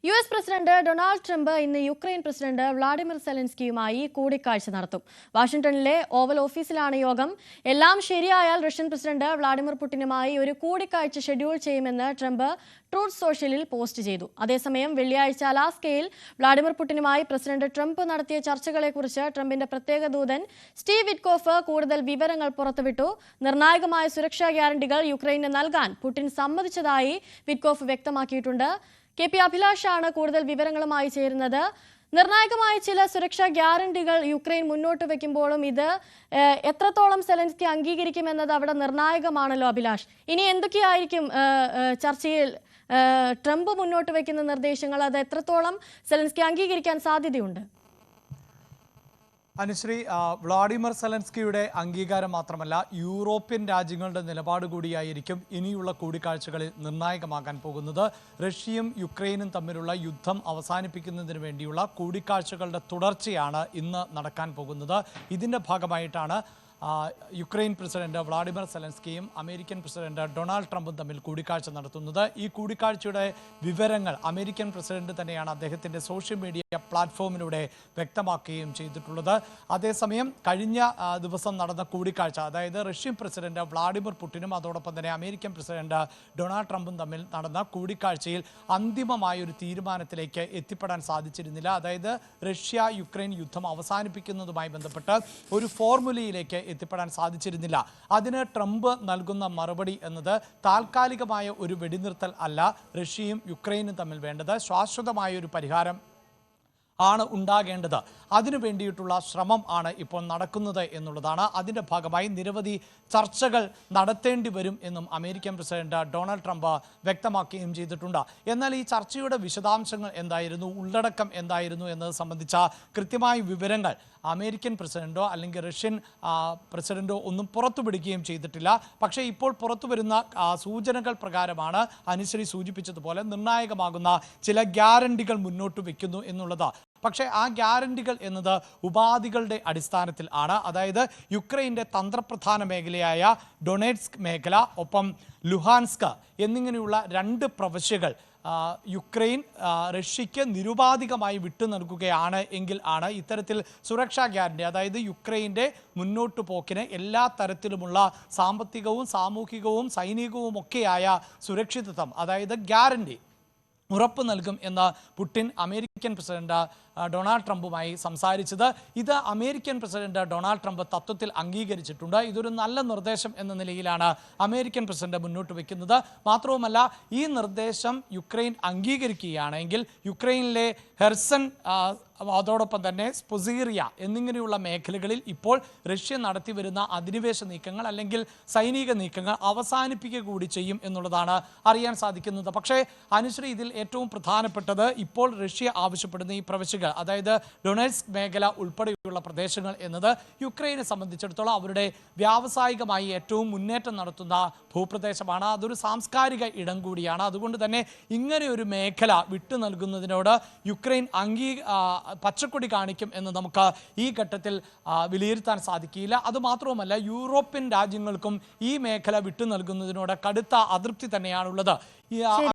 US president Donald Trump ഇന്ന് Ukraine president Vladimir സെലൻസ്കിയുമായി കൂടിക്കാഴ്ച നടത്തും. വാഷിംഗ്ടണിലെ ഓവൽ ഓഫീസിലാണ് യോഗം. എല്ലാം ശരിയായാൽ റഷ്യൻ പ്രസിഡന്റ് വ്ളാഡിമിർ പുടിനുമായി ഒരു കൂടിക്കാഴ്ച ഷെഡ്യൂൾ ചെയ്യുമെന്ന് ട്രംപ് ട്രൂത്ത് സോഷ്യലിൽ പോസ്റ്റ് ചെയ്തു. അതേസമയം വെള്ളിയാഴ്ച അലാസ്കയിൽ വ്ളാഡിമിർ പുടിനുമായി പ്രസിഡന്റ് ട്രംപ് നടത്തിയ ചർച്ചകളെക്കുറിച്ച് ട്രംപിന്റെ പ്രത്യേക ദൂതൻ സ്റ്റീവ് വിറ്റ്കോഫ് കൂടുതൽ വിവരങ്ങൾ പുറത്തുവിട്ടു. നിർണായകമായ സുരക്ഷാ ഗ്യാരണ്ടികൾ യുക്രൈന് നൽകാൻ പുടിൻ സമ്മതിച്ചതായി വിറ്റ്കോഫ് വ്യക്തമാക്കിയിട്ടുണ്ട്. കെ പി അഭിലാഷാണ് കൂടുതൽ വിവരങ്ങളുമായി ചേരുന്നത്. നിർണായകമായ ചില സുരക്ഷാ ഗ്യാരണ്ടികൾ യുക്രൈൻ മുന്നോട്ട് വയ്ക്കുമ്പോഴും ഇത് എത്രത്തോളം സെലൻസ്കി അംഗീകരിക്കുമെന്നത് അവിടെ നിർണായകമാണല്ലോ അഭിലാഷ്. ഇനി എന്തൊക്കെയായിരിക്കും ചർച്ചയിൽ ട്രംപ് മുന്നോട്ട് വയ്ക്കുന്ന നിർദ്ദേശങ്ങൾ? അത് എത്രത്തോളം സെലൻസ്കി അംഗീകരിക്കാൻ സാധ്യതയുണ്ട്? അനുശ്രീ, വ്ളാഡിമിർ സെലൻസ്കിയുടെ അംഗീകാരം മാത്രമല്ല, യൂറോപ്യൻ രാജ്യങ്ങളുടെ നിലപാട് കൂടിയായിരിക്കും ഇനിയുള്ള കൂടിക്കാഴ്ചകളിൽ നിർണായകമാകാൻ പോകുന്നത്. റഷ്യയും യുക്രൈനും തമ്മിലുള്ള യുദ്ധം അവസാനിപ്പിക്കുന്നതിന് വേണ്ടിയുള്ള കൂടിക്കാഴ്ചകളുടെ തുടർച്ചയാണ് ഇന്ന് നടക്കാൻ പോകുന്നത്. ഇതിൻ്റെ ഭാഗമായിട്ടാണ് യുക്രൈൻ പ്രസിഡന്റ് വ്ളാഡിമിർ സെലൻസ്കിയും അമേരിക്കൻ പ്രസിഡന്റ് ഡൊണാൾഡ് ട്രംപും തമ്മിൽ കൂടിക്കാഴ്ച നടത്തുന്നത്. ഈ കൂടിക്കാഴ്ചയുടെ വിവരങ്ങൾ അമേരിക്കൻ പ്രസിഡന്റ് തന്നെയാണ് അദ്ദേഹത്തിൻ്റെ സോഷ്യൽ മീഡിയ പ്ലാറ്റ്ഫോമിലൂടെ വ്യക്തമാക്കുകയും ചെയ്തിട്ടുള്ളത്. അതേസമയം കഴിഞ്ഞ ദിവസം നടന്ന കൂടിക്കാഴ്ച, അതായത് റഷ്യൻ പ്രസിഡന്റ് വ്ളാഡിമിർ പുടിനും അതോടൊപ്പം തന്നെ അമേരിക്കൻ പ്രസിഡന്റ് ഡൊണാൾഡ് ട്രംപും തമ്മിൽ നടന്ന കൂടിക്കാഴ്ചയിൽ അന്തിമമായൊരു തീരുമാനത്തിലേക്ക് എത്തിപ്പെടാൻ സാധിച്ചിരുന്നില്ല. അതായത് റഷ്യ യുക്രൈൻ യുദ്ധം അവസാനിപ്പിക്കുന്നതുമായി ബന്ധപ്പെട്ട് ഒരു ഫോർമുലയിലേക്ക് എത്തിപ്പെടാൻ സാധിച്ചിരുന്നില്ല. അതിന് ട്രംപ് നൽകുന്ന മറുപടി എന്നത് താൽക്കാലികമായ ഒരു വെടിനിർത്തൽ അല്ല റഷ്യയും യുക്രൈനും തമ്മിൽ വേണ്ടത്, ശാശ്വതമായ ഒരു പരിഹാരം ആണ് ഉണ്ടാകേണ്ടത്. അതിനു വേണ്ടിയിട്ടുള്ള ശ്രമം ആണ് ഇപ്പോൾ നടക്കുന്നത് എന്നുള്ളതാണ്. അതിൻ്റെ ഭാഗമായി നിരവധി ചർച്ചകൾ നടത്തേണ്ടി വരും എന്നും അമേരിക്കൻ പ്രസിഡന്റ് ഡൊണാൾഡ് ട്രംപ് വ്യക്തമാക്കുകയും ചെയ്തിട്ടുണ്ട്. എന്നാൽ ഈ ചർച്ചയുടെ വിശദാംശങ്ങൾ എന്തായിരുന്നു, ഉള്ളടക്കം എന്തായിരുന്നു എന്നത് സംബന്ധിച്ച കൃത്യമായ വിവരങ്ങൾ അമേരിക്കൻ പ്രസിഡന്റോ അല്ലെങ്കിൽ റഷ്യൻ പ്രസിഡന്റോ ഒന്നും പുറത്തുവിടുകയും ചെയ്തിട്ടില്ല. പക്ഷേ ഇപ്പോൾ പുറത്തു വരുന്ന സൂചനകൾ പ്രകാരമാണ് അനുശ്രീ സൂചിപ്പിച്ചതുപോലെ നിർണായകമാകുന്ന ചില ഗ്യാരണ്ടികൾ മുന്നോട്ട് വയ്ക്കുന്നു എന്നുള്ളത്. പക്ഷേ ആ ഗ്യാരണ്ടികൾ എന്നത് ഉപാധികളുടെ അടിസ്ഥാനത്തിൽ ആണ്. അതായത് യുക്രൈൻ്റെ തന്ത്രപ്രധാന മേഖലയായ ഡൊണേറ്റ്സ്ക് മേഖല, ഒപ്പം ലുഹാൻസ്ക് എന്നിങ്ങനെയുള്ള രണ്ട് പ്രവിശ്യകൾ യുക്രൈൻ റഷ്യയ്ക്ക് നിരുപാധികമായി വിട്ടു നൽകുകയാണ് എങ്കിൽ ആണ് ഇത്തരത്തിൽ സുരക്ഷാ ഗ്യാരണ്ടി, അതായത് യുക്രൈൻ്റെ മുന്നോട്ടു പോക്കിന് എല്ലാ തരത്തിലുമുള്ള സാമ്പത്തികവും സാമൂഹികവും സൈനികവും ഒക്കെയായ സുരക്ഷിതത്വം, അതായത് ഗ്യാരണ്ടി ഉറപ്പ് നൽകും എന്ന് പുടിൻ അമേരിക്കൻ പ്രസിഡന്റ് ഡൊണാൾഡ് ട്രംപുമായി സംസാരിച്ചത്. ഇത് അമേരിക്കൻ പ്രസിഡന്റ് ഡൊണാൾഡ് ട്രംപ് തത്വത്തിൽ അംഗീകരിച്ചിട്ടുണ്ട്. ഇതൊരു നല്ല നിർദ്ദേശം എന്ന നിലയിലാണ് അമേരിക്കൻ പ്രസിഡന്റ് മുന്നോട്ട് വയ്ക്കുന്നത്. മാത്രവുമല്ല, ഈ നിർദ്ദേശം യുക്രൈൻ അംഗീകരിക്കുകയാണെങ്കിൽ യുക്രൈനിലെ ഹെർസൺ അതോടൊപ്പം തന്നെ സ്പൊസീറിയ എന്നിങ്ങനെയുള്ള മേഖലകളിൽ ഇപ്പോൾ റഷ്യ നടത്തി വരുന്ന അധിനിവേശ നീക്കങ്ങൾ അല്ലെങ്കിൽ സൈനിക നീക്കങ്ങൾ അവസാനിപ്പിക്കുക കൂടി ചെയ്യും എന്നുള്ളതാണ് അറിയാൻ സാധിക്കുന്നത്. പക്ഷേ അനുശ്രീ, ഇതിൽ ഏറ്റവും പ്രധാനപ്പെട്ടത് ഇപ്പോൾ റഷ്യ ആവശ്യപ്പെടുന്ന ഈ പ്രവിശ്യകൾ, അതായത് ഡൊണേറ്റ്സ്ക് മേഖല ഉൾപ്പെടെയുള്ള പ്രദേശങ്ങൾ എന്നത് യുക്രൈനെ സംബന്ധിച്ചിടത്തോളം അവരുടെ വ്യാവസായികമായി ഏറ്റവും മുന്നേറ്റം നടത്തുന്ന ഭൂപ്രദേശമാണ്. അതൊരു സാംസ്കാരിക ഇടം കൂടിയാണ്. അതുകൊണ്ട് തന്നെ ഇങ്ങനെ ഒരു മേഖല വിട്ടു നൽകുന്നതിനോട് യുക്രൈൻ പച്ചക്കൊടി കാണിക്കും എന്ന് നമുക്ക് ഈ ഘട്ടത്തിൽ വിലയിരുത്താൻ സാധിക്കില്ല. അതുമാത്രവുമല്ല, യൂറോപ്യൻ രാജ്യങ്ങൾക്കും ഈ മേഖല വിട്ടു നൽകുന്നതിനോട് കടുത്ത അതൃപ്തി തന്നെയാണുള്ളത്.